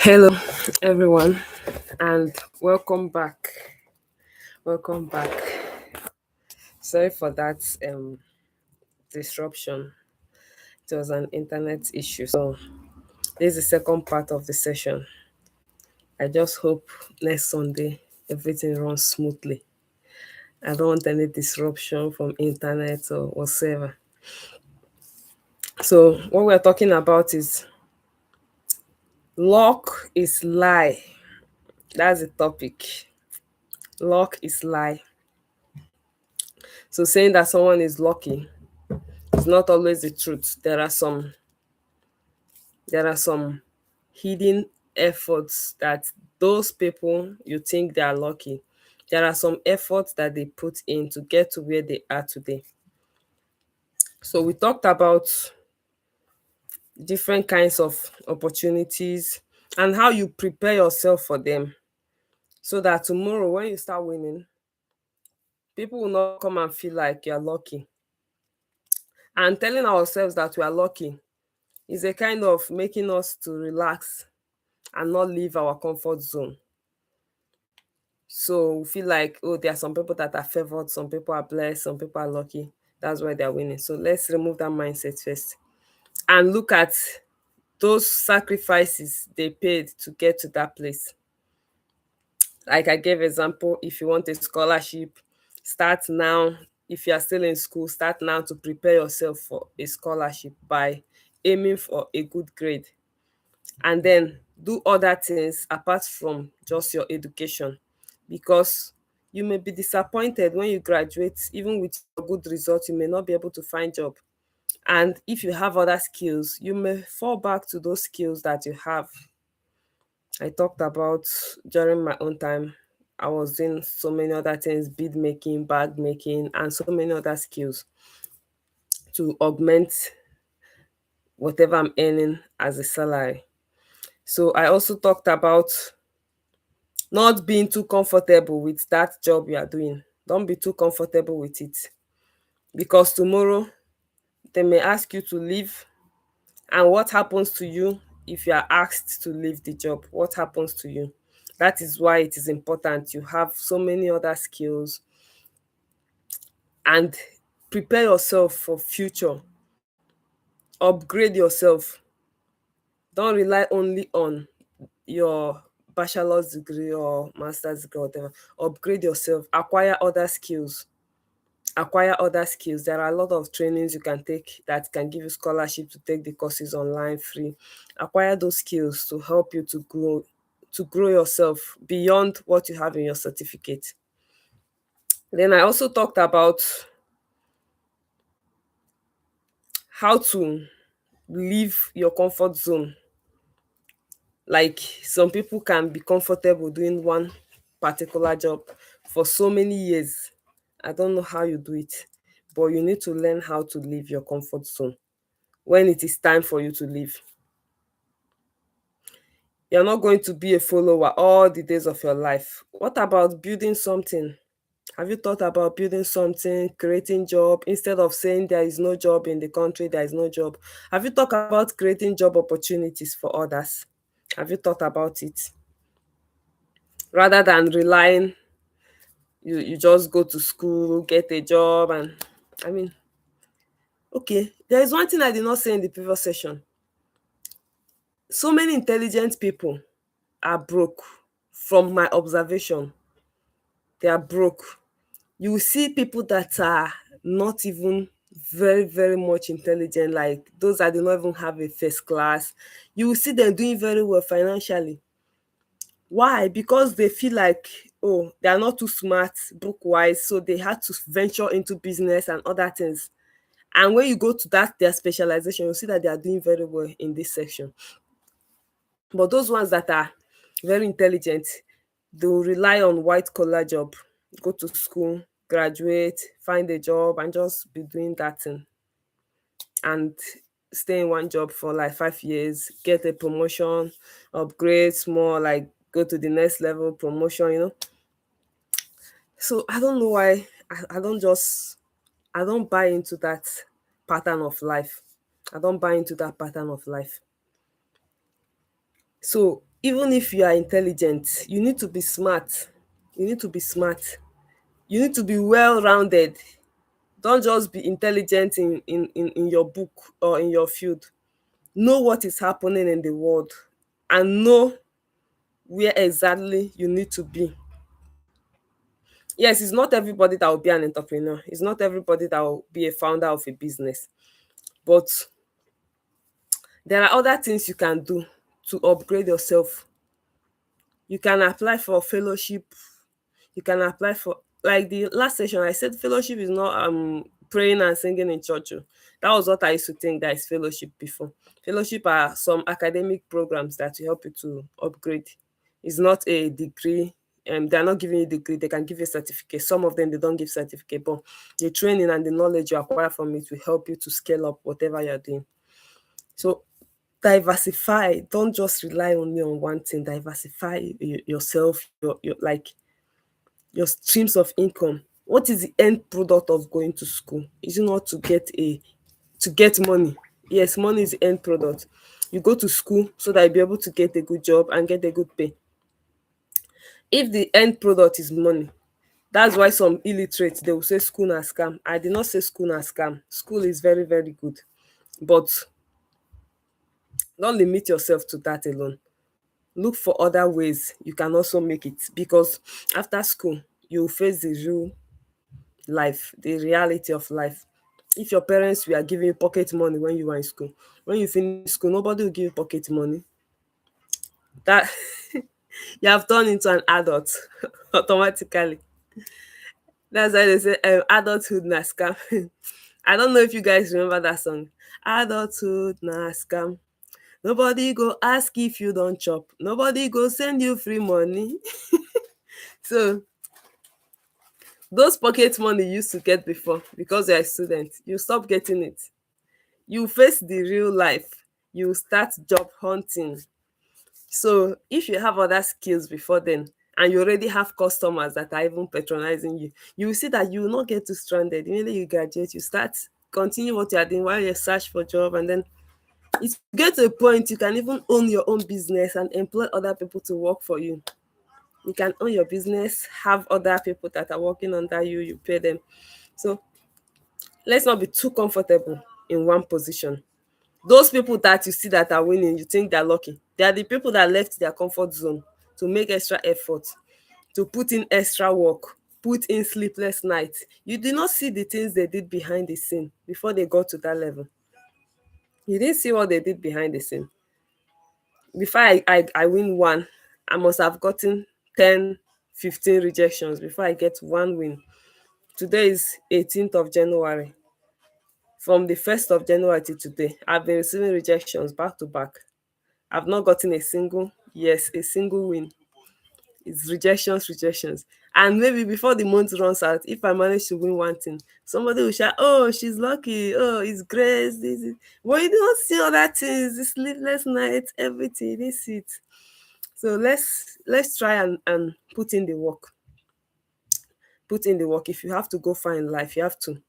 Hello, everyone, and welcome back. Welcome back. Sorry for that disruption. It was an internet issue. So, this is the second part of the session. I just hope next Sunday everything runs smoothly. I don't want any disruption from internet or whatsoever. So, what we're talking about is luck is lie. That's the topic. Luck is lie. So, saying that someone is lucky, it's not always the truth. There are some hidden efforts that those people you think they are lucky. There are some efforts that they put in to get to where they are today. So we talked about different kinds of opportunities and how you prepare yourself for them so that tomorrow when you start winning, people will not come and feel like you're lucky. And telling ourselves that we are lucky is a kind of making us to relax and not leave our comfort zone. So we feel like, oh, there are some people that are favored, some people are blessed, some people are lucky. That's why they're winning. So let's remove that mindset first and look at those sacrifices they paid to get to that place. Like I gave example, if you want a scholarship, start now. If you are still in school, start now to prepare yourself for a scholarship by aiming for a good grade. And then do other things apart from just your education, because you may be disappointed when you graduate. Even with your good results, you may not be able to find job, and if you have other skills, you may fall back to those skills that you have. I talked about during my own time, I was doing so many other things: bead making, bag making, and so many other skills to augment whatever I'm earning as a salary. So I also talked about not being too comfortable with that job you are doing. Don't be too comfortable with it, because tomorrow they may ask you to leave. And what happens to you if you are asked to leave the job? What happens to you? That is why it is important you have so many other skills and prepare yourself for future. Upgrade yourself. Don't rely only on your bachelor's degree or master's degree, whatever. Upgrade yourself, acquire other skills. There are a lot of trainings you can take that can give you scholarship to take the courses online free. Acquire those skills to help you to grow yourself beyond what you have in your certificate. Then I also talked about how to leave your comfort zone. Like, some people can be comfortable doing one particular job for so many years. I don't know how you do it, but you need to learn how to leave your comfort zone when it is time for you to leave. You're not going to be a follower all the days of your life. What about building something? Have you thought about building something, creating job, instead of saying there is no job in the country, there is no job? Have you thought about creating job opportunities for others? Have you thought about it? Rather than relying, you just go to school, get a job, and I mean, okay, there is one thing I did not say in the previous session. So many intelligent people are broke. From my observation, they are broke. You will see people that are not even very, very much intelligent, like those that do not even have a first class. You will see them doing very well financially. Why? Because they feel like, oh, they are not too smart book wise, so they had to venture into business and other things. And when you go to that their specialization, you see that they are doing very well in this section. But those ones that are very intelligent, they will rely on white collar job, go to school, graduate, find a job, and just be doing that thing, and stay in one job for like 5 years, get a promotion, upgrade small, like go to the next level, promotion. So I don't know why I don't buy into that pattern of life. I don't buy into that pattern of life. So even if you are intelligent, you need to be smart. You need to be smart. You need to be well rounded. Don't just be intelligent in your book or in your field. Know what is happening in the world and know where exactly you need to be. Yes, it's not everybody that will be an entrepreneur. It's not everybody that will be a founder of a business. But there are other things you can do to upgrade yourself. You can apply for fellowship. You can apply for, like the last session I said, fellowship is not praying and singing in church. Oh. That was what I used to think that is fellowship before. Fellowship are some academic programs that will help you to upgrade. It's not a degree. They're not giving you a degree, they can give you a certificate. Some of them they don't give certificate, but the training and the knowledge you acquire from it will help you to scale up whatever you're doing. So diversify. Don't just rely only on one thing. Diversify yourself, your like your streams of income. What is the end product of going to school? Is it not to get money? Yes, money is the end product. You go to school so that you'll be able to get a good job and get a good pay. If the end product is money, that's why some illiterates they will say school na scam. I did not say school na scam. School is very, very good. But don't limit yourself to that alone. Look for other ways you can also make it, because after school you will face the real life, the reality of life. If your parents were giving you pocket money when you were in school, when you finish school nobody will give you pocket money. That you have turned into an adult automatically. That's why they say adulthood na scam. I don't know if you guys remember that song. Adulthood na scam. Nobody go ask if you don chop. Nobody go send you free money. So those pocket money you used to get before because you're a student, you stop getting it. You face the real life. You start job hunting. So if you have other skills before then and you already have customers that are even patronizing you, you will see that you will not get too stranded. Immediately you graduate, you start continue what you are doing while you search for job, and then it get to a point you can even own your own business and employ other people to work for you. You can own your business, have other people that are working under you, you pay them. So let's not be too comfortable in one position. Those people that you see that are winning, you think they're lucky. They are the people that left their comfort zone to make extra effort, to put in extra work, put in sleepless nights. You did not see the things they did behind the scene before they got to that level. You didn't see what they did behind the scene. Before I win one, I must have gotten 10, 15 rejections before I get one win. Today is 18th of January. From the 1st of January till today, I've been receiving rejections back to back. I've not gotten a single, yes, a single win. It's rejections, rejections. And maybe before the month runs out, if I manage to win one thing, somebody will shout, "Oh, she's lucky. Oh, it's grace." This is. But you don't see other things, the sleepless nights, everything. You didn't see it. So let's try and put in the work. Put in the work. If you have to go far in life, you have to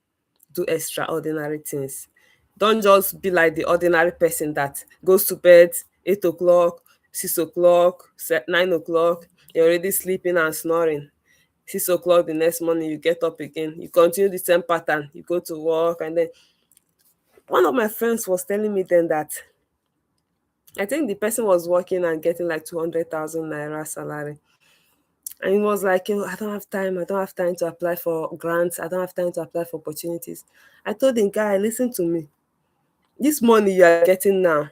do extraordinary things. Don't just be like the ordinary person that goes to bed 8 o'clock, 6 o'clock, 9 o'clock, you're already sleeping and snoring. 6 o'clock the next morning, you get up again, you continue the same pattern, you go to work. And then one of my friends was telling me then that I think the person was working and getting like 200,000 naira salary. And he was like, "Oh, I don't have time. I don't have time to apply for grants. I don't have time to apply for opportunities." I told him, "Guy, listen to me. This money you are getting now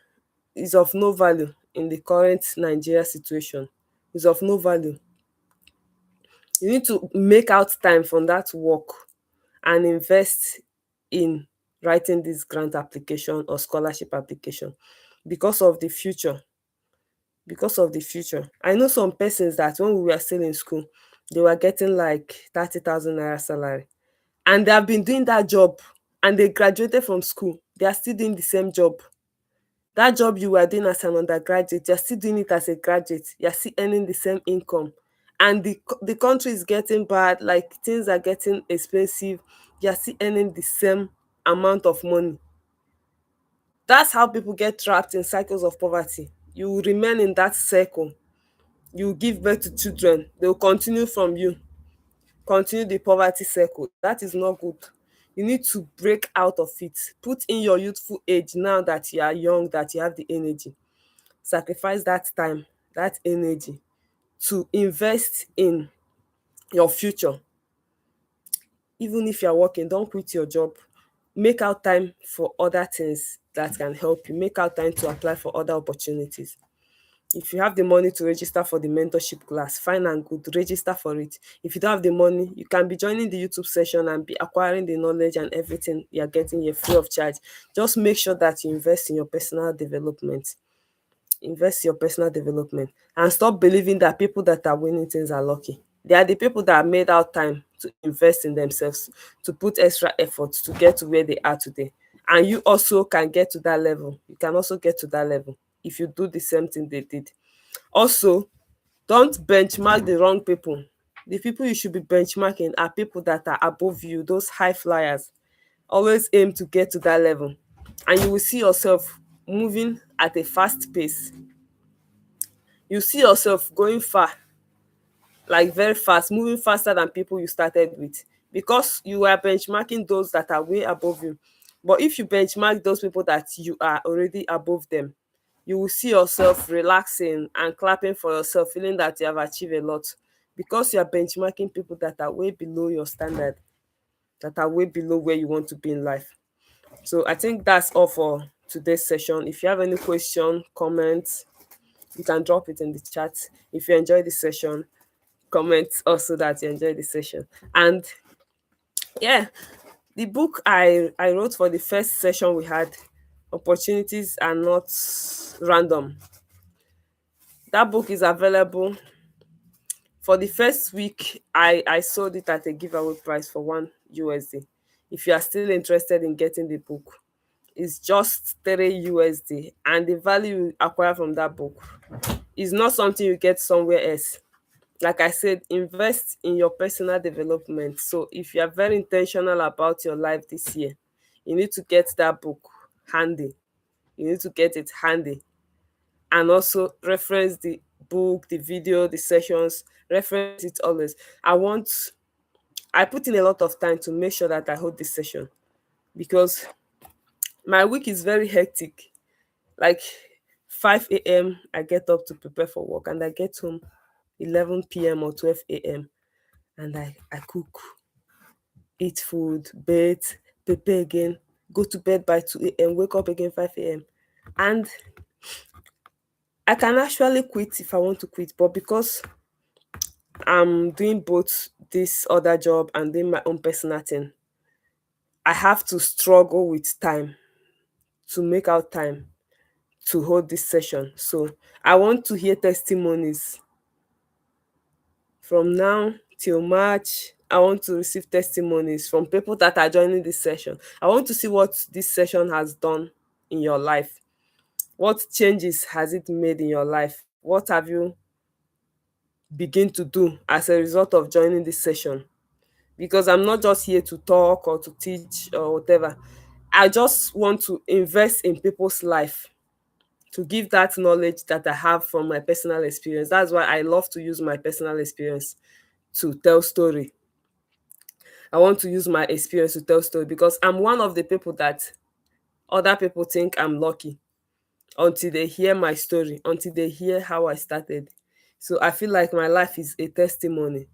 is of no value in the current Nigeria situation. It's of no value. You need to make out time from that work and invest in writing this grant application or scholarship application because of the future. Because of the future." I know some persons that when we were still in school, they were getting like 30,000 naira salary, and they have been doing that job, and they graduated from school. They are still doing the same job. That job you were doing as an undergraduate, you're still doing it as a graduate. You're still earning the same income. And the country is getting bad, like things are getting expensive. You're still earning the same amount of money. That's how people get trapped in cycles of poverty. You will remain in that circle. You will give birth to children, they will continue from you, continue the poverty circle. That is not good. You need to break out of it. Put in your youthful age now that you are young, that you have the energy. Sacrifice that time, that energy to invest in your future. Even if you are working, don't quit your job. Make out time for other things that can help you. Make out time to apply for other opportunities. If you have the money to register for the mentorship class, fine and good, register for it. If you don't have the money, you can be joining the YouTube session and be acquiring the knowledge and everything you're getting here free of charge. Just make sure that you invest in your personal development. Invest in your personal development and stop believing that people that are winning things are lucky. They are the people that have made out time to invest in themselves, to put extra effort to get to where they are today. And you also can get to that level. You can also get to that level if you do the same thing they did. Also, don't benchmark the wrong people. The people you should be benchmarking are people that are above you, those high flyers. Always aim to get to that level, and you will see yourself moving at a fast pace. You see yourself going far, like very fast, moving faster than people you started with, because you are benchmarking those that are way above you. But if you benchmark those people that you are already above them, you will see yourself relaxing and clapping for yourself, feeling that you have achieved a lot, because you are benchmarking people that are way below your standard, that are way below where you want to be in life. So I think that's all for today's session. If you have any question, comments, you can drop it in the chat. If you enjoy this session, comment also that you enjoyed the session. And yeah, the book I wrote for the first session we had, Opportunities Are Not Random. That book is available. For the first week, I sold it at a giveaway price for $1. If you are still interested in getting the book, it's just $3, and the value you acquire from that book is not something you get somewhere else. Like I said, invest in your personal development. So if you are very intentional about your life this year, you need to get that book handy. You need to get it handy, and also reference the book, the video, the sessions, reference it always. I put in a lot of time to make sure that I hold this session, because my week is very hectic. Like 5 a.m. I get up to prepare for work, and I get home 11 p.m. or 12 a.m., and I cook, eat food, bathe, prepare again, go to bed by 2 a.m., wake up again 5 a.m. And I can actually quit if I want to quit, but because I'm doing both this other job and doing my own personal thing, I have to struggle with time, to make out time to hold this session. So I want to hear testimonies from now till March. I want to receive testimonies from people that are joining this session. I want to see what this session has done in your life. What changes has it made in your life? What have you begin to do as a result of joining this session? Because I'm not just here to talk or to teach or whatever. I just want to invest in people's life, to give that knowledge that I have from my personal experience. That's why I love to use my personal experience to tell story. I want to use my experience to tell story, because I'm one of the people that other people think I'm lucky until they hear my story, until they hear how I started. So I feel like my life is a testimony.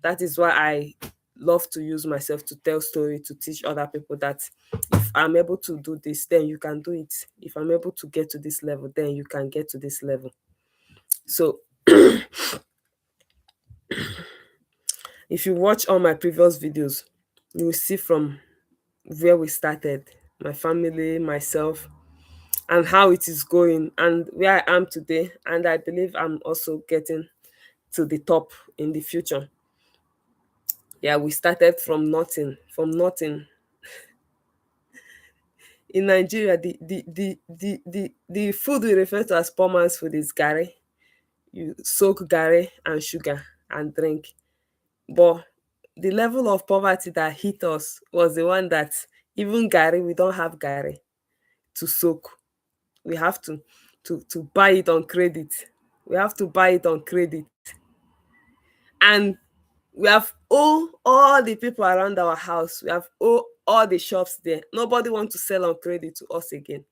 That is why I love to use myself to tell story, to teach other people that if I'm able to do this, then you can do it. If I'm able to get to this level, then you can get to this level. So if you watch all my previous videos, you will see from where we started, my family, myself, and how it is going, and where I am today. And I believe I'm also getting to the top in the future. Yeah, we started from nothing, from nothing. In Nigeria, the food we refer to as poor man's food is garri. You soak garri and sugar and drink. But the level of poverty that hit us was the one that even garri, we don't have garri to soak. We have to to buy it on credit. We have to buy it on credit. And we have owe all the people around our house. We have owe all the shops there. Nobody want to sell on credit to us again.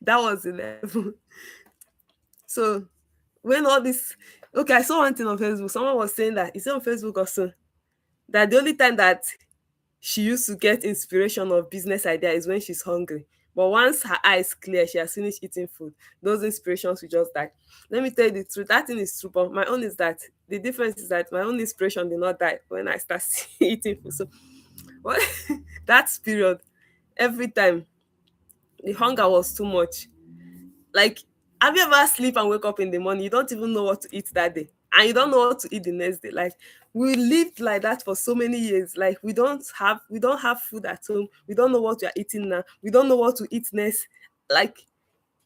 That was the level. So when all this, okay, I saw one thing on Facebook. Someone was saying that, it's on Facebook also, that the only time that she used to get inspiration of business idea is when she's hungry. But once her eyes clear, she has finished eating food, those inspirations will just die. Let me tell you the truth, that thing is true, but my own is that the difference is that my own inspiration did not die when I start eating food. So what that period, every time the hunger was too much. Like, have you ever sleep and wake up in the morning, you don't even know what to eat that day, and you don't know what to eat the next day? Like, we lived like that for so many years. Like, we don't have food at home. We don't know what we are eating now. We don't know what to eat next. Like,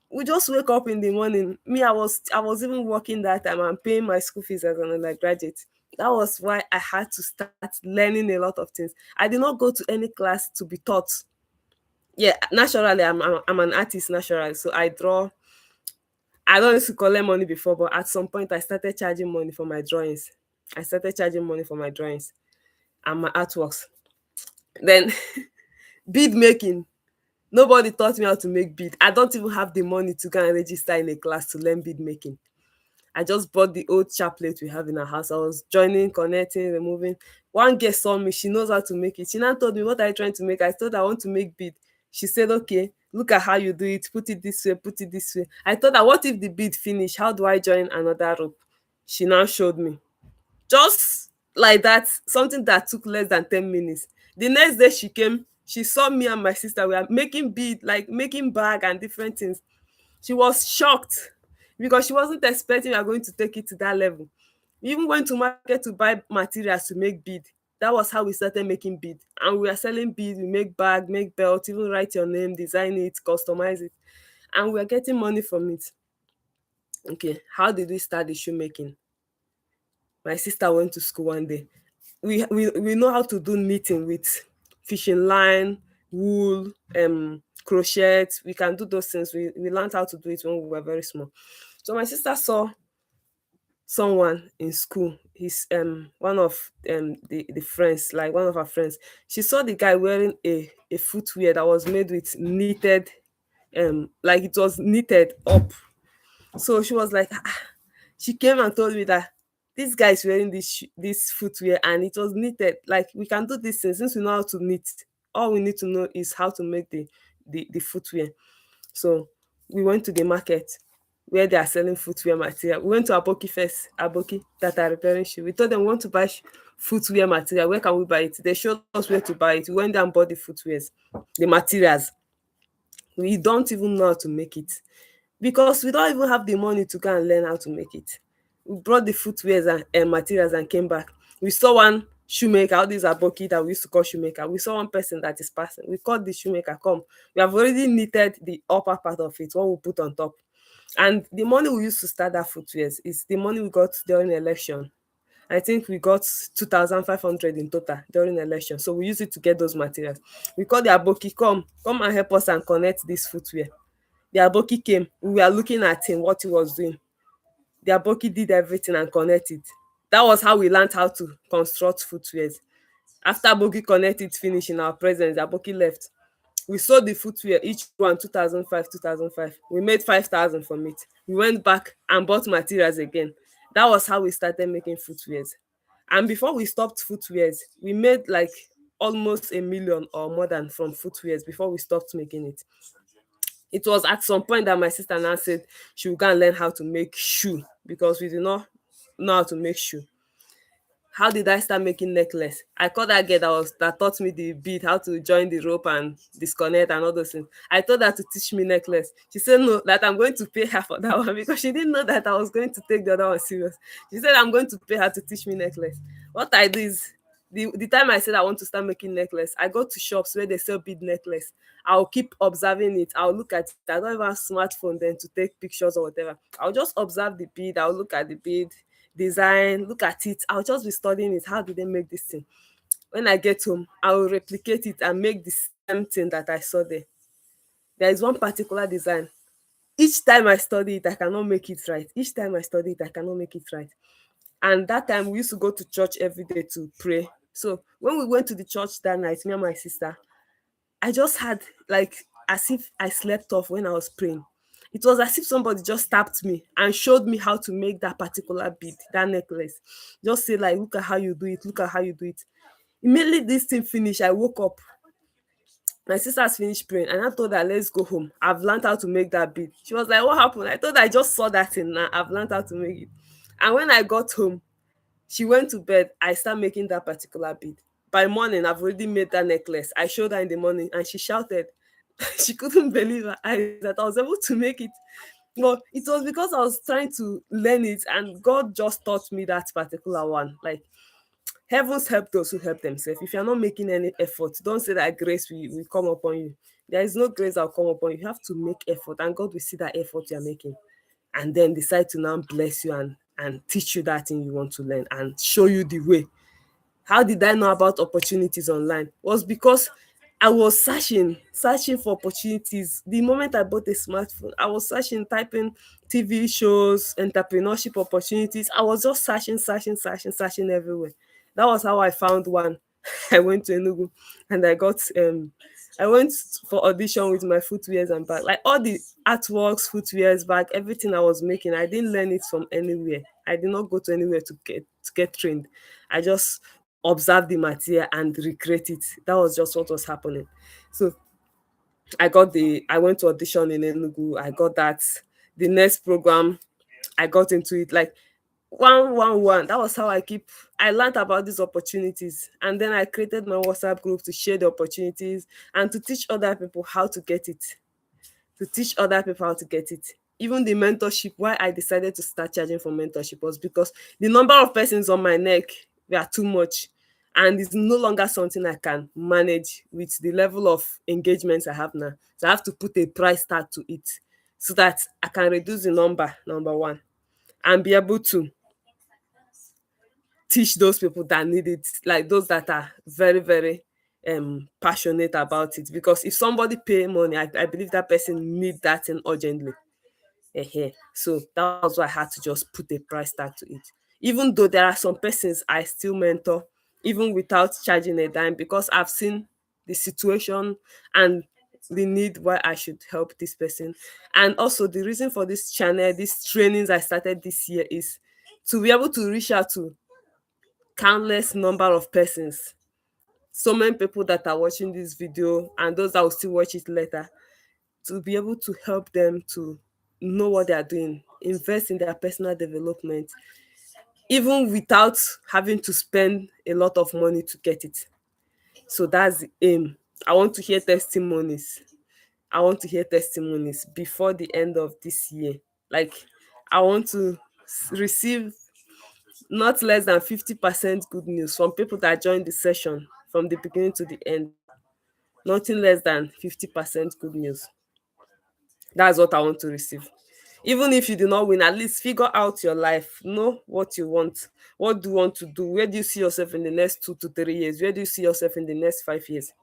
we just wake up in the morning. Me, I was even working that time and paying my school fees as an undergraduate. That was why I had to start learning a lot of things. I did not go to any class to be taught. Yeah, naturally, I'm an artist naturally, so I draw. I don't used to collect money before, but at some point I started charging money for my drawings. I started charging money for my drawings and my artworks. Then bead making. Nobody taught me how to make bead. I don't even have the money to go and register in a class to learn bead making. I just bought the old chaplet we have in our house. I was joining, connecting, removing. One girl saw me. She knows how to make it. She now told me, "What are you trying to make?" I told her I want to make bead. She said, "Okay, look at how you do it. Put it this way, put it this way." I thought that, what if the bead finish? How do I join another rope? She now showed me. Just like that, something that took less than 10 minutes. The next day she came, she saw me and my sister. We are making bead, like making bag and different things. She was shocked because she wasn't expecting we are going to take it to that level. We even went to market to buy materials to make bead. That was how we started making bead. And we are selling bead, we make bag, make belt, even write your name, design it, customize it. And we are getting money from it. Okay, how did we start the shoemaking? My sister went to school one day. We know how to do knitting with fishing line, wool, crochet. We can do those things. We learned how to do it when we were very small. So my sister saw someone in school. He's one of the friends, like one of her friends. She saw the guy wearing a footwear that was made with knitted, like it was knitted up. So she was like, "Ah." She came and told me that this guy is wearing this footwear and it was knitted. Like, we can do this thing since we know how to knit. All we need to know is how to make the footwear. So we went to the market where they are selling footwear material. We went to Aboki first, Aboki that are repairing shoe. We told them we want to buy footwear material. Where can we buy it? They showed us where to buy it. We went there and bought the footwears, the materials. We don't even know how to make it because we don't even have the money to go and learn how to make it. We brought the footwears and materials and came back. We saw one shoemaker, all these aboki that we used to call shoemaker. We saw one person that is passing. We called the shoemaker, come. We have already knitted the upper part of it, what we put on top. And the money we used to start that footwears is the money we got during election. I think we got 2,500 in total during election. So we used it to get those materials. We called the aboki, come and help us and connect this footwear. The aboki came. We were looking at him, what he was doing. The aboki did everything and connected. That was how we learned how to construct footwears. After aboki connected finish in our presence, the aboki left. We sold the footwear, each one 2005, 2005. We made 5,000 from it. We went back and bought materials again. That was how we started making footwears. And before we stopped footwears, we made like almost a million or more than from footwears before we stopped making it. It was at some point that my sister now said she would go and learn how to make shoe because we did not know how to make shoe. How did I start making necklace? I called that girl that taught me the bead, how to join the rope and disconnect and all those things. I told her to teach me necklace. She said no, that I'm going to pay her for that one because she didn't know that I was going to take the other one serious. She said I'm going to pay her to teach me necklace. What I do is, the time I said I want to start making necklace, I go to shops where they sell bead necklace. I'll keep observing it. I'll look at it. I don't even have smartphone then to take pictures or whatever. I'll just observe the bead. I'll look at the bead, design, look at it. I'll just be studying it. How did they make this thing? When I get home, I will replicate it and make the same thing that I saw there. There is one particular design. Each time I study it, I cannot make it right. Each time I study it, I cannot make it right. And that time we used to go to church every day to pray. So when we went to the church that night, me and my sister, I just had like as if I slept off when I was praying. It was as if somebody just tapped me and showed me how to make that particular bead, that necklace. Just say like, look at how you do it, look at how you do it. Immediately this thing finished, I woke up. My sister's finished praying and I told her, let's go home. I've learned how to make that bead. She was like, what happened? I told her I just saw that thing now. I've learned how to make it. And when I got home, she went to bed. I started making that particular bead. By morning, I've already made that necklace. I showed her in the morning and she shouted. She couldn't believe her eyes that I was able to make it. But it was because I was trying to learn it and God just taught me that particular one. Like, heavens help those who help themselves. If you're not making any effort, don't say that grace will come upon you. There is no grace that will come upon you. You have to make effort and God will see that effort you're making and then decide to now bless you and teach you that thing you want to learn and show you the way. How did I know about opportunities online? Was because I was searching for opportunities. The moment I bought a smartphone, I was searching, typing TV shows, entrepreneurship opportunities. I was just searching everywhere. That was how I found one. I went to Enugu and I went for audition with my footwears and bag. Like all the artworks, footwears, bag, everything I was making, I didn't learn it from anywhere. I did not go to anywhere to get trained. I just observe the material and recreate it. That was just what was happening. So I went to audition in Enugu. I got that. The next program, I got into it like one. That was how I learned about these opportunities. And then I created my WhatsApp group to share the opportunities and to teach other people how to get it. To teach other people how to get it. Even the mentorship, why I decided to start charging for mentorship was because the number of persons on my neck were too much. And it's no longer something I can manage with the level of engagements I have now. So I have to put a price tag to it so that I can reduce the number one, and be able to teach those people that need it, like those that are very, very passionate about it. Because if somebody pay money, I believe that person need that thing urgently. So that was why I had to just put a price tag to it. Even though there are some persons I still mentor, even without charging a dime, because I've seen the situation and the need why I should help this person. And also the reason for this channel, these trainings I started this year is to be able to reach out to countless number of persons. So many people that are watching this video and those that will still watch it later, to be able to help them to know what they are doing, invest in their personal development, even without having to spend a lot of money to get it. So that's the aim. I want to hear testimonies. I want to hear testimonies before the end of this year. Like, I want to receive not less than 50% good news from people that joined the session from the beginning to the end. Nothing less than 50% good news. That's what I want to receive. Even if you do not win, at least figure out your life. Know what you want. What do you want to do? Where do you see yourself in the next 2 to 3 years? Where do you see yourself in the next 5 years?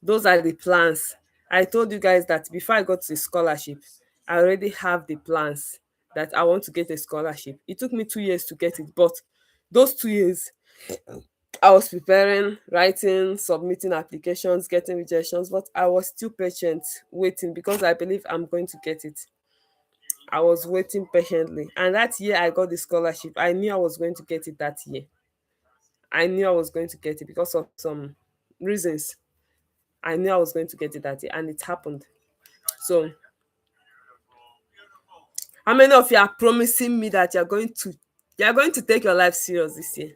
Those are the plans. I told you guys that before I got the scholarship, I already have the plans that I want to get a scholarship. It took me 2 years to get it, but those 2 years, I was preparing, writing, submitting applications, getting rejections, but I was still patient, waiting because I believe I'm going to get it. I was waiting patiently. And that year I got the scholarship. I knew I was going to get it that year. I knew I was going to get it because of some reasons. I knew I was going to get it that year and it happened. So, how many of you are promising me that you're going to take your life serious this year?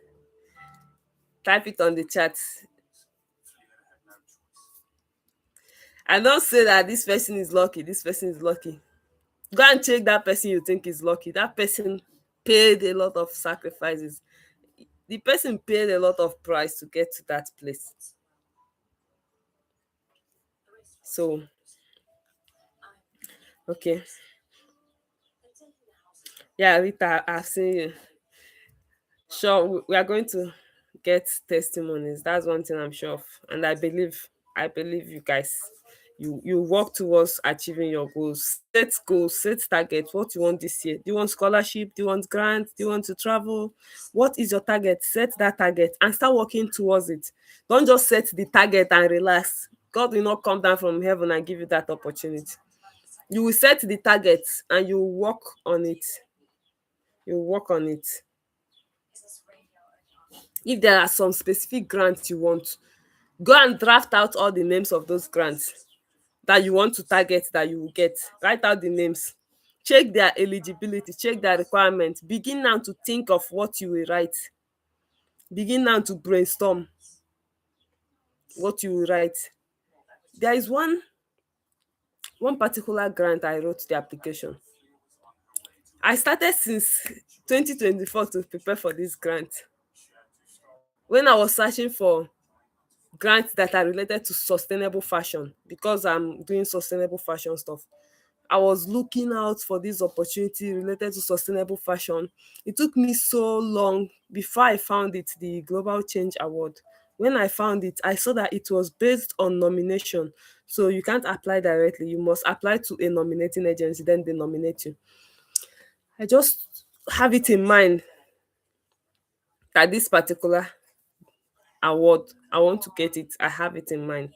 Type it on the chat. And don't say that this person is lucky, this person is lucky. Go and check that person you think is lucky. That person paid a lot of sacrifices. The person paid a lot of price to get to that place. So, okay. Yeah, Rita, I've seen you. Sure, we are going to get testimonies. That's one thing I'm sure of. And I believe you guys. You work towards achieving your goals, set targets. What you want this year? Do you want scholarship? Do you want grant? Do you want to travel? What is your target? Set that target and start working towards it. Don't just set the target and relax. God will not come down from heaven and give you that opportunity. You will set the target and you work on it. You work on it. If there are some specific grants you want, go and draft out all the names of those grants that you want to target, that you will get. Write out the names, check their eligibility, check their requirements. Begin now to think of what you will write. Begin now to brainstorm what you will write. There is one particular grant I wrote the application. I started since 2024 to prepare for this grant. When I was searching for grants that are related to sustainable fashion, because I'm doing sustainable fashion stuff, I was looking out for this opportunity related to sustainable fashion. It took me so long before I found it, the Global Change Award. When I found it, I saw that it was based on nomination. So you can't apply directly. You must apply to a nominating agency, then they nominate you. I just have it in mind that this particular award, I want to get it. I have it in mind.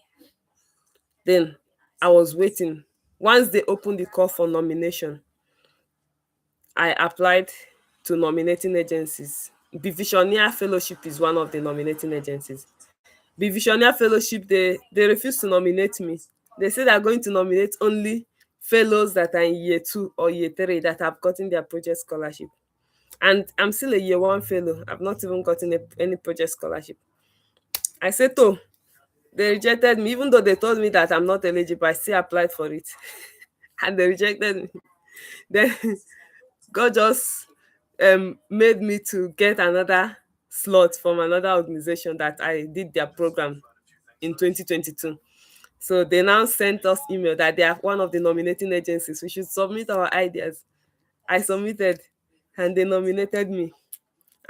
Then I was waiting. Once they opened the call for nomination, I applied to nominating agencies. Visioneer Fellowship is one of the nominating agencies. Visioneer Fellowship, they refused to nominate me. They say they're going to nominate only fellows that are in year 2 or year 3 that have gotten their project scholarship. And I'm still a year 1 fellow. I've not even gotten any project scholarship. I said, oh, they rejected me, even though they told me that I'm not eligible. I still applied for it. And they rejected me. Then God just made me to get another slot from another organization that I did their program in 2022. So they now sent us email that they are one of the nominating agencies. We should submit our ideas. I submitted and they nominated me.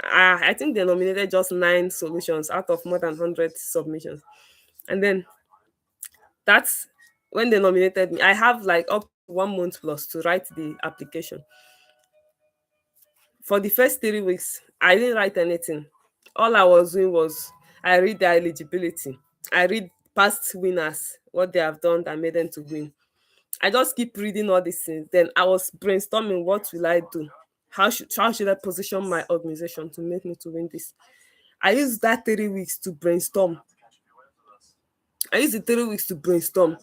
I think they nominated just 9 solutions out of more than 100 submissions. And then that's when they nominated me. I have like up to 1 month plus to write the application. For the first 3 weeks, I didn't write anything. All I was doing was I read their eligibility. I read past winners, what they have done that made them to win. I just keep reading all these things. Then I was brainstorming, what will I do? How should I position my organization to make me to win this? I used that 3 weeks to brainstorm. I used the 3 weeks to brainstorm.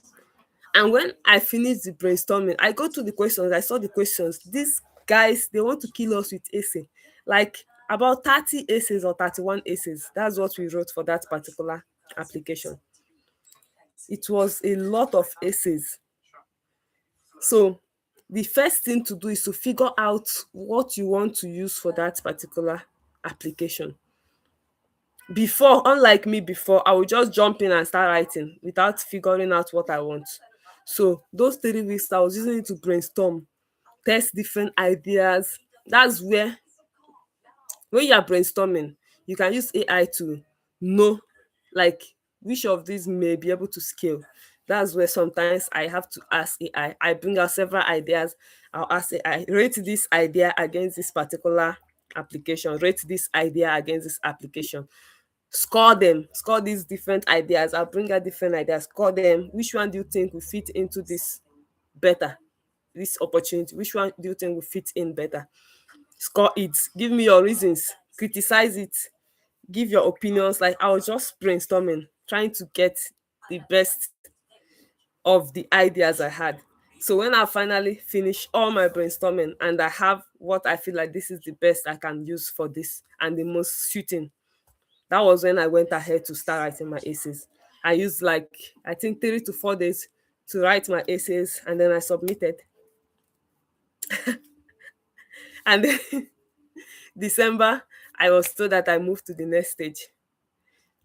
And when I finished the brainstorming, I go to the questions. I saw the questions. These guys, they want to kill us with essay. Like about 30 essays or 31 essays. That's what we wrote for that particular application. It was a lot of essays. So the first thing to do is to figure out what you want to use for that particular application. Before, unlike me before, I would just jump in and start writing without figuring out what I want. So those 3 weeks, I was using it to brainstorm, test different ideas. That's where, when you are brainstorming, you can use AI to know like which of these may be able to scale. That's where sometimes I have to ask AI. I bring out several ideas. I'll ask AI, rate this idea against this particular application, rate this idea against this application. Score them, score these different ideas. I'll bring out different ideas, score them. Which one do you think will fit into this better? This opportunity, which one do you think will fit in better? Score it. Give me your reasons. Criticize it. Give your opinions. Like I was just brainstorming, trying to get the best of the ideas I had. So when I finally finish all my brainstorming and I have what I feel like this is the best I can use for this and the most suiting, that was when I went ahead to start writing my essays. I used like I think 3 to 4 days to write my essays and then I submitted. And then December, I was told that I moved to the next stage.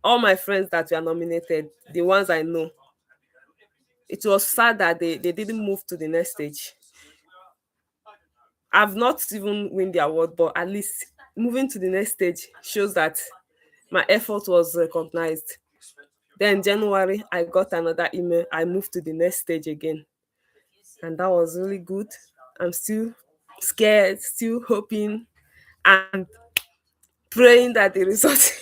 All my friends that were nominated, the ones I know, it was sad that they didn't move to the next stage. I've not even win the award, but at least moving to the next stage shows that my effort was recognized. Then January, I got another email. I moved to the next stage again. And that was really good. I'm still scared, still hoping and praying that the result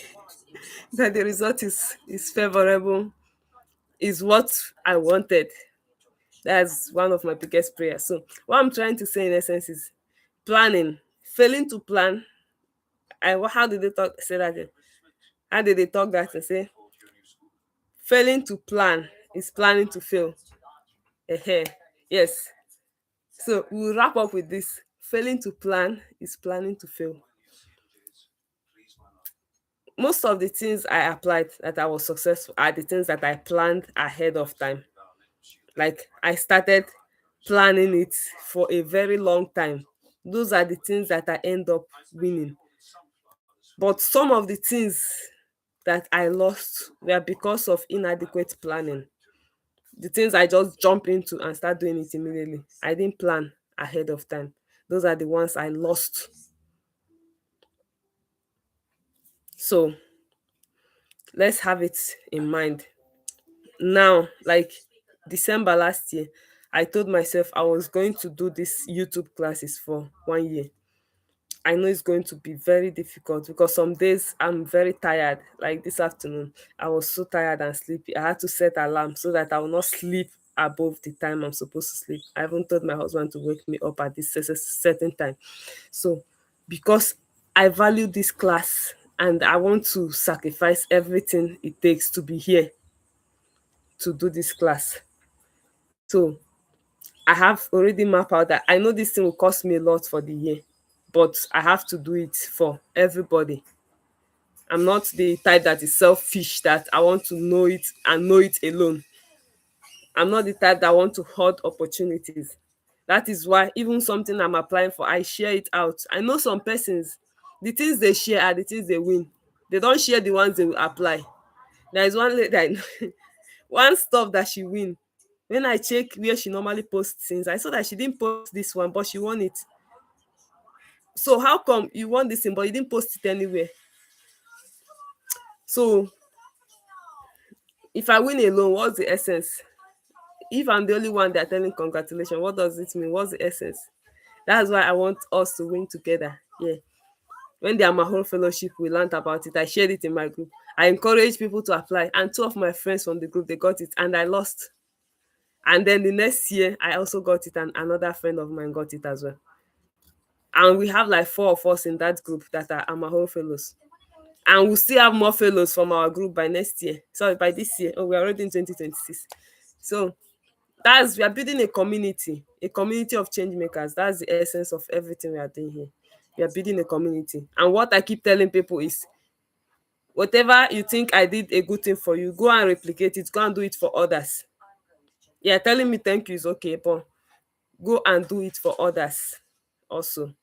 that the result is favorable, is what I wanted. That's one of my biggest prayers. So what I'm trying to say in essence is planning. Failing to plan. How did they talk say that? How did they talk that and say failing to plan is planning to fail? Yes. So we'll wrap up with this. Failing to plan is planning to fail. Most of the things I applied that I was successful are the things that I planned ahead of time. Like I started planning it for a very long time. Those are the things that I end up winning. But some of the things that I lost were because of inadequate planning. The things I just jump into and start doing it immediately. I didn't plan ahead of time. Those are the ones I lost. So let's have it in mind. Now, like December last year, I told myself I was going to do this YouTube classes for 1 year. I know it's going to be very difficult because some days I'm very tired. Like this afternoon, I was so tired and sleepy. I had to set alarm so that I will not sleep above the time I'm supposed to sleep. I even told my husband to wake me up at this certain time. So, because I value this class and I want to sacrifice everything it takes to be here to do this class. So, I have already mapped out that I know this thing will cost me a lot for the year, but I have to do it for everybody. I'm not the type that is selfish, that I want to know it and know it alone. I'm not the type that want to hoard opportunities. That is why even something I'm applying for, I share it out. I know some persons, the things they share are the things they win. They don't share the ones they will apply. There is one lady I know, one stuff that she win. When I check where she normally posts things, I saw that she didn't post this one, but she won it. So how come you won this thing, but you didn't post it anywhere? So if I win alone, what's the essence? If I'm the only one they're telling congratulations, what does it mean? What's the essence? That's why I want us to win together. Yeah. When the Amahoro Fellowship, we learned about it. I shared it in my group. I encouraged people to apply, and two of my friends from the group, they got it, and I lost. And then the next year, I also got it, and another friend of mine got it as well. And we have like four of us in that group that are Amahoro Fellows. And we'll still have more fellows from our group by next year. Sorry, by this year. Oh, we're already in 2026. So we are building a community of change makers. That's the essence of everything we are doing here. We are building a community. And what I keep telling people is, whatever you think I did a good thing for you, go and replicate it, go and do it for others. Yeah, telling me thank you is okay, but go and do it for others also.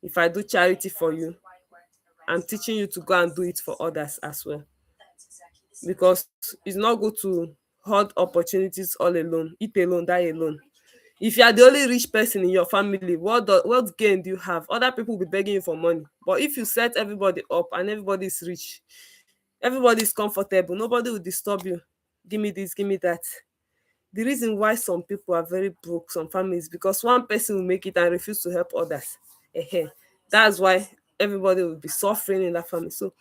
If I do charity for you, I'm teaching you to go and do it for others as well. Because it's not good to hoard opportunities all alone, eat alone, die alone. If you are the only rich person in your family, what gain do you have? Other people will be begging you for money. But if you set everybody up and everybody is rich, everybody is comfortable, nobody will disturb you. Give me this, give me that. The reason why some people are very broke, some families, because one person will make it and refuse to help others. Ehen. That's why everybody will be suffering in that family. So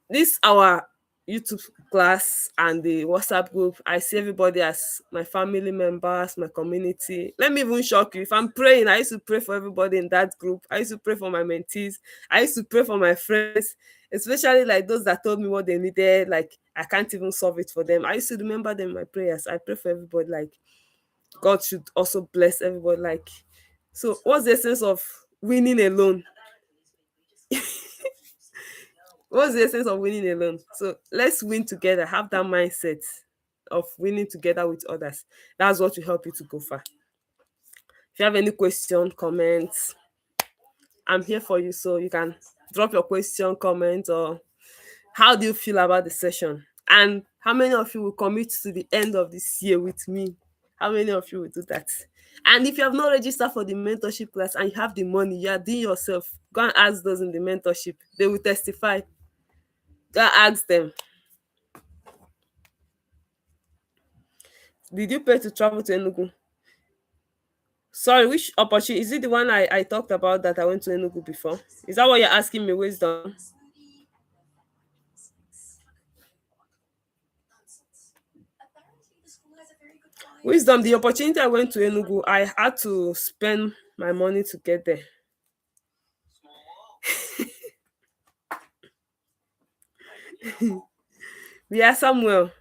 this our YouTube class and the WhatsApp group, I see everybody as my family members, my community. Let me even shock you. If I'm praying, I used to pray for everybody in that group. I used to pray for my mentees. I used to pray for my friends, especially like those that told me what they needed. Like I can't even solve it for them. I used to remember them in my prayers. I pray for everybody. Like God should also bless everybody. Like, so what's the essence of winning alone? What's the essence of winning alone? So let's win together. Have that mindset of winning together with others. That's what will help you to go far. If you have any question, comments, I'm here for you. So you can drop your question, comment, or how do you feel about the session? And how many of you will commit to the end of this year with me? How many of you will do that? And if you have not registered for the mentorship class and you have the money, you are doing yourself, go and ask those in the mentorship. They will testify. Go and ask them. Did you pay to travel to Enugu? Sorry, which opportunity? Is it the one I talked about that I went to Enugu before? Is that what you're asking me, Wisdom? Wisdom, the opportunity I went to Enugu, I had to spend my money to get there. Yeah, Samuel.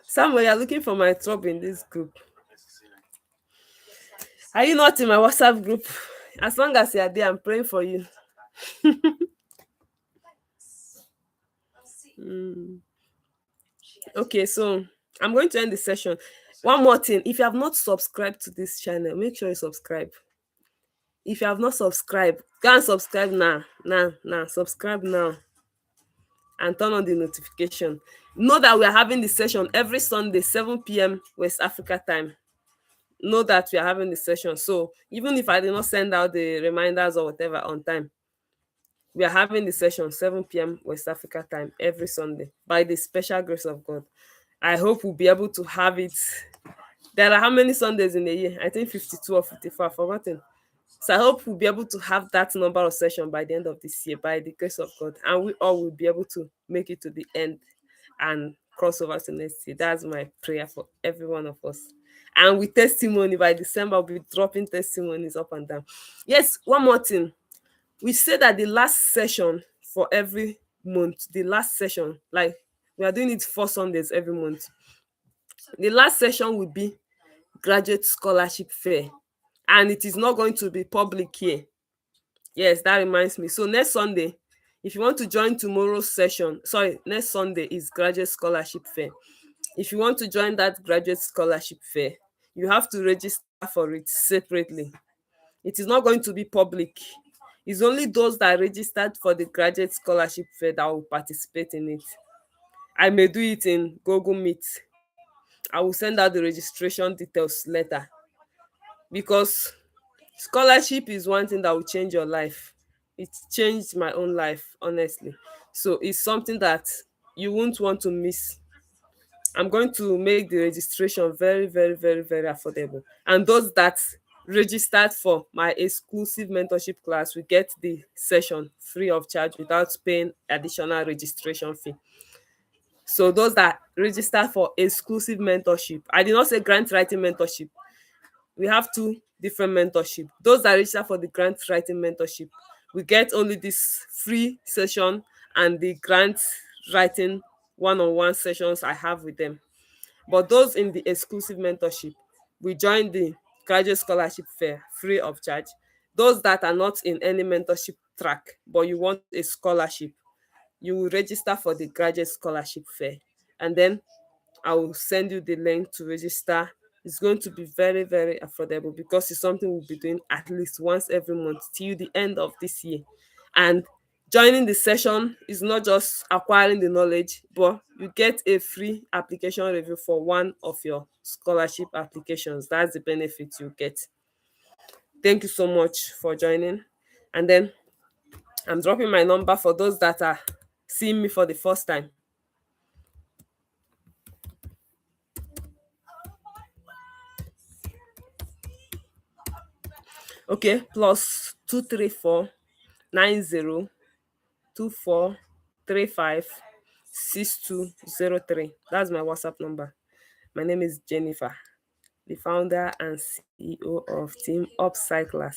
Samuel, you're looking for my trouble in this group. Are you not in my WhatsApp group? As long as you're there, I'm praying for you. Mm. Okay, so I'm going to end the session. One more thing, if you have not subscribed to this channel, make sure you subscribe. If you have not subscribed, go and subscribe now. Subscribe now and turn on the notification. Know that we are having the session every Sunday, 7 p.m. West Africa time. Know that we are having the session. So even if I did not send out the reminders or whatever on time, we are having the session 7 p.m. West Africa time every Sunday by the special grace of God. I hope we'll be able to have it. There are how many Sundays in a year? I think 52 or 54, I've forgotten. So I hope we'll be able to have that number of sessions by the end of this year, by the grace of God. And we all will be able to make it to the end and cross over to next year. That's my prayer for every one of us. And with testimony, by December, I'll be dropping testimonies up and down. Yes, one more thing. We say that the last session for every month, the last session, like we are doing it 4 Sundays every month. The last session will be graduate scholarship fair, and it is not going to be public here. Yes, that reminds me. So next Sunday, if you want to join tomorrow's session, sorry, next Sunday is graduate scholarship fair. If you want to join that graduate scholarship fair, you have to register for it separately. It is not going to be public. It's only those that registered for the graduate scholarship fair that will participate in it. I may do it in Google Meet. I will send out the registration details later, because scholarship is one thing that will change your life. It changed my own life, honestly. So it's something that you won't want to miss. I'm going to make the registration very, very, very, very affordable. And those that registered for my exclusive mentorship class will get the session free of charge without paying additional registration fee. So those that register for exclusive mentorship, I did not say grant writing mentorship. We have two different mentorship. Those that register for the grant writing mentorship, we get only this free session and the grant writing one-on-one sessions I have with them. But those in the exclusive mentorship, we join the graduate scholarship fair free of charge. Those that are not in any mentorship track, but you want a scholarship, you will register for the graduate scholarship fair. And then I will send you the link to register. It's going to be very, very affordable, because it's something we'll be doing at least once every month till the end of this year. And joining the session is not just acquiring the knowledge, but you get a free application review for one of your scholarship applications. That's the benefit you get. Thank you so much for joining. And then I'm dropping my number for those that are seeing me for the first time. Okay, plus 234 90 2435 6203. That's my WhatsApp number. My name is Jennifer, the founder and CEO of Team Upcyclers.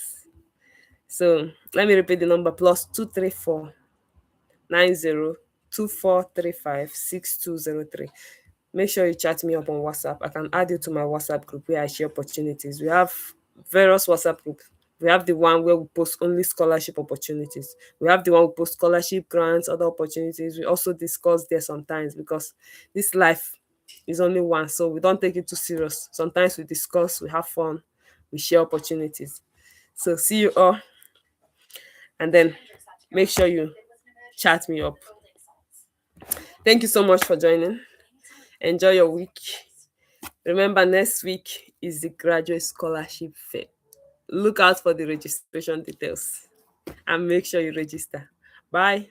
So let me repeat the number: plus 234 90 2435 6203. Make sure you chat me up on WhatsApp. I can add you to my WhatsApp group where I share opportunities. We have various WhatsApp groups. We have the one where we post only scholarship opportunities. We have the one we post scholarship grants, other opportunities. We also discuss there sometimes, because this life is only one, so we don't take it too serious. Sometimes we discuss, we have fun, we share opportunities. So see you all, and then make sure you chat me up. Thank you so much for joining. Enjoy your week. Remember, next week is the graduate scholarship fair. Look out for the registration details and make sure you register. Bye.